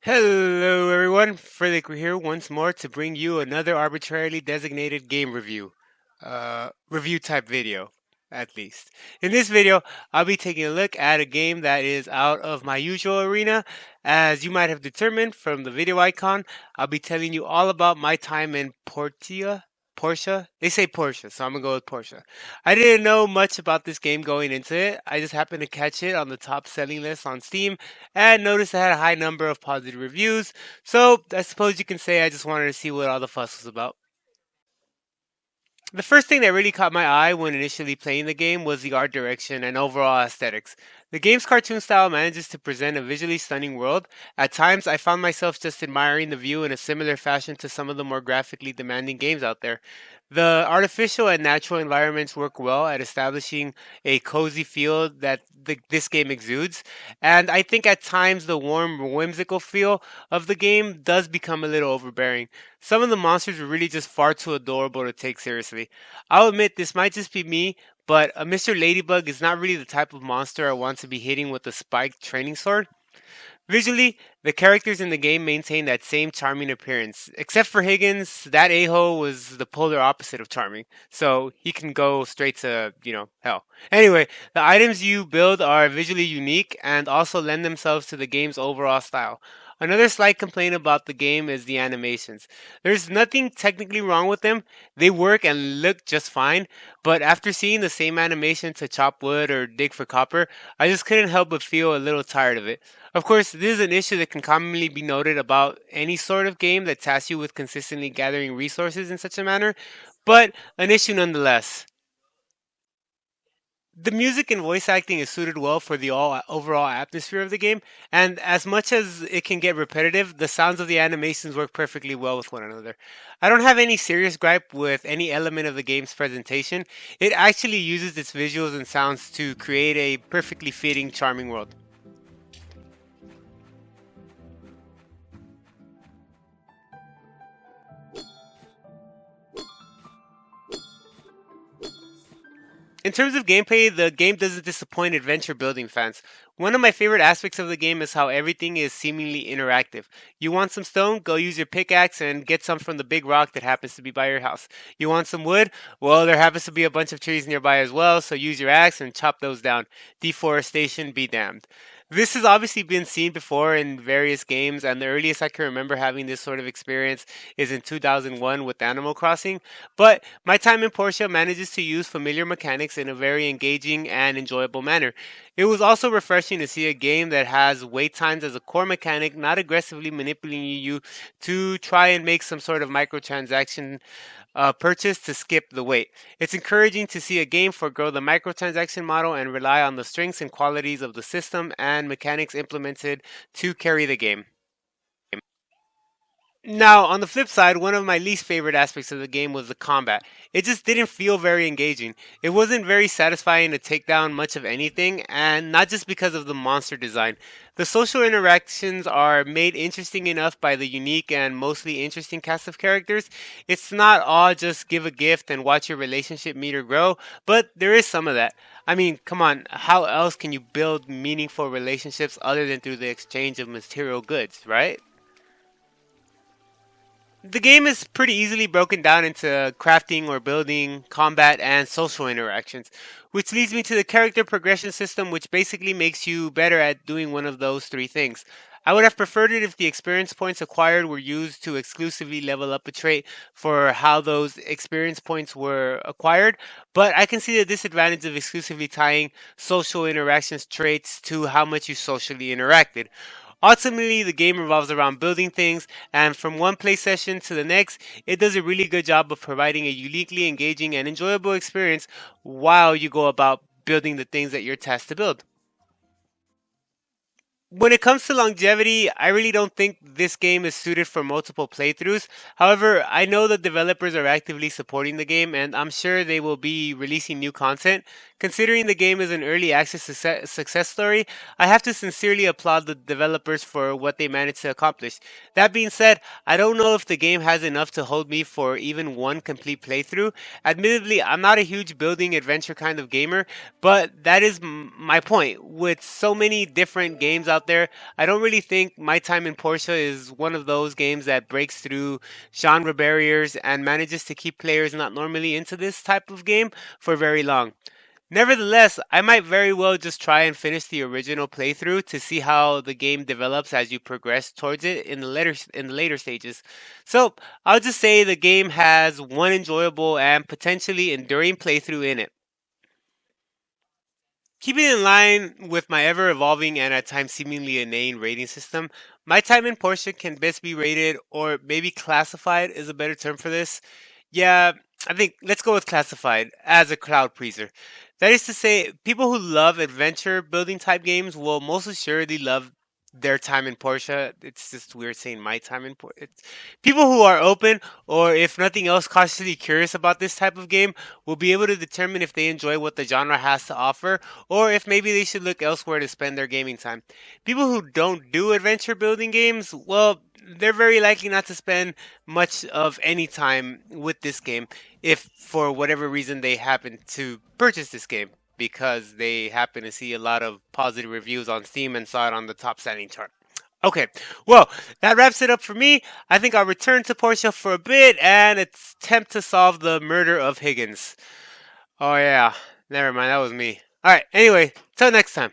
Hello, everyone. Frederick here once more to bring you another arbitrarily designated game review. Review type video, at least. In this video, I'll be taking a look at a game that is out of my usual arena. As you might have determined from the video icon, I'll be telling you all about my time in Portia? They say Portia, so I'm gonna go with Portia. I didn't know much about this game going into it. I just happened to catch it on the top selling list on Steam and noticed it had a high number of positive reviews. So I suppose you can say I just wanted to see what all the fuss was about. The first thing that really caught my eye when initially playing the game was the art direction and overall aesthetics. The game's cartoon style manages to present a visually stunning world. At times, I found myself just admiring the view in a similar fashion to some of the more graphically demanding games out there. The artificial and natural environments work well at establishing a cozy feel that this game exudes, and I think at times the warm, whimsical feel of the game does become a little overbearing. Some of the monsters were really just far too adorable to take seriously. I'll admit this might just be me, but a Mr. Ladybug is not really the type of monster I want to be hitting with a spiked training sword. Visually, the characters in the game maintain that same charming appearance. Except for Higgins, that a-hole was the polar opposite of charming. So he can go straight to, hell. Anyway, the items you build are visually unique and also lend themselves to the game's overall style. Another slight complaint about the game is the animations. There's nothing technically wrong with them. They work and look just fine, but after seeing the same animation to chop wood or dig for copper, I just couldn't help but feel a little tired of it. Of course, this is an issue that can commonly be noted about any sort of game that tasks you with consistently gathering resources in such a manner, but an issue nonetheless. The music and voice acting is suited well for the overall atmosphere of the game, and as much as it can get repetitive, the sounds of the animations work perfectly well with one another. I don't have any serious gripe with any element of the game's presentation. It actually uses its visuals and sounds to create a perfectly fitting, charming world. In terms of gameplay, the game doesn't disappoint adventure building fans. One of my favorite aspects of the game is how everything is seemingly interactive. You want some stone? Go use your pickaxe and get some from the big rock that happens to be by your house. You want some wood? Well, there happens to be a bunch of trees nearby as well, so use your axe and chop those down. Deforestation be damned. This has obviously been seen before in various games, and the earliest I can remember having this sort of experience is in 2001 with Animal Crossing. But my time in Portia manages to use familiar mechanics in a very engaging and enjoyable manner. It was also refreshing to see a game that has wait times as a core mechanic, not aggressively manipulating you to try and make some sort of microtransaction purchase to skip the wait. It's encouraging to see a game forego the microtransaction model and rely on the strengths and qualities of the system and mechanics implemented to carry the game. Now, on the flip side, one of my least favorite aspects of the game was the combat. It just didn't feel very engaging. It wasn't very satisfying to take down much of anything, and not just because of the monster design. The social interactions are made interesting enough by the unique and mostly interesting cast of characters. It's not all just give a gift and watch your relationship meter grow, but there is some of that. I mean, come on, how else can you build meaningful relationships other than through the exchange of material goods, right? The game is pretty easily broken down into crafting or building, combat, and social interactions, which leads me to the character progression system, which basically makes you better at doing one of those three things. I would have preferred it if the experience points acquired were used to exclusively level up a trait for how those experience points were acquired, but I can see the disadvantage of exclusively tying social interactions traits to how much you socially interacted. Ultimately, the game revolves around building things, and from one play session to the next, it does a really good job of providing a uniquely engaging and enjoyable experience while you go about building the things that you're tasked to build. When it comes to longevity, I really don't think this game is suited for multiple playthroughs. However, I know the developers are actively supporting the game, and I'm sure they will be releasing new content. Considering the game is an early access success story, I have to sincerely applaud the developers for what they managed to accomplish. That being said, I don't know if the game has enough to hold me for even one complete playthrough. Admittedly, I'm not a huge building adventure kind of gamer, but that is my point. With so many different games out out there. I don't really think My Time in Portia is one of those games that breaks through genre barriers and manages to keep players not normally into this type of game for very long. Nevertheless, I might very well just try and finish the original playthrough to see how the game develops as you progress towards it in the later stages. So, I'll just say the game has one enjoyable and potentially enduring playthrough in it. Keeping in line with my ever evolving and at times seemingly inane rating system, My Time in Portia can best be rated, or maybe classified is a better term for this. Yeah, I think let's go with classified as a crowd pleaser. That is to say, people who love adventure building type games will most assuredly love their time in Portia. It's just weird saying my time in Portia. People who are open, or if nothing else, cautiously curious about this type of game, will be able to determine if they enjoy what the genre has to offer, or if maybe they should look elsewhere to spend their gaming time. People who don't do adventure building games, well, they're very likely not to spend much of any time with this game if for whatever reason they happen to purchase this game because they happen to see a lot of positive reviews on Steam and saw it on the top selling chart. Okay, well, that wraps it up for me. I think I'll return to Portia for a bit and attempt to solve the murder of Higgins. Oh, yeah, never mind, that was me. Alright, anyway, till next time.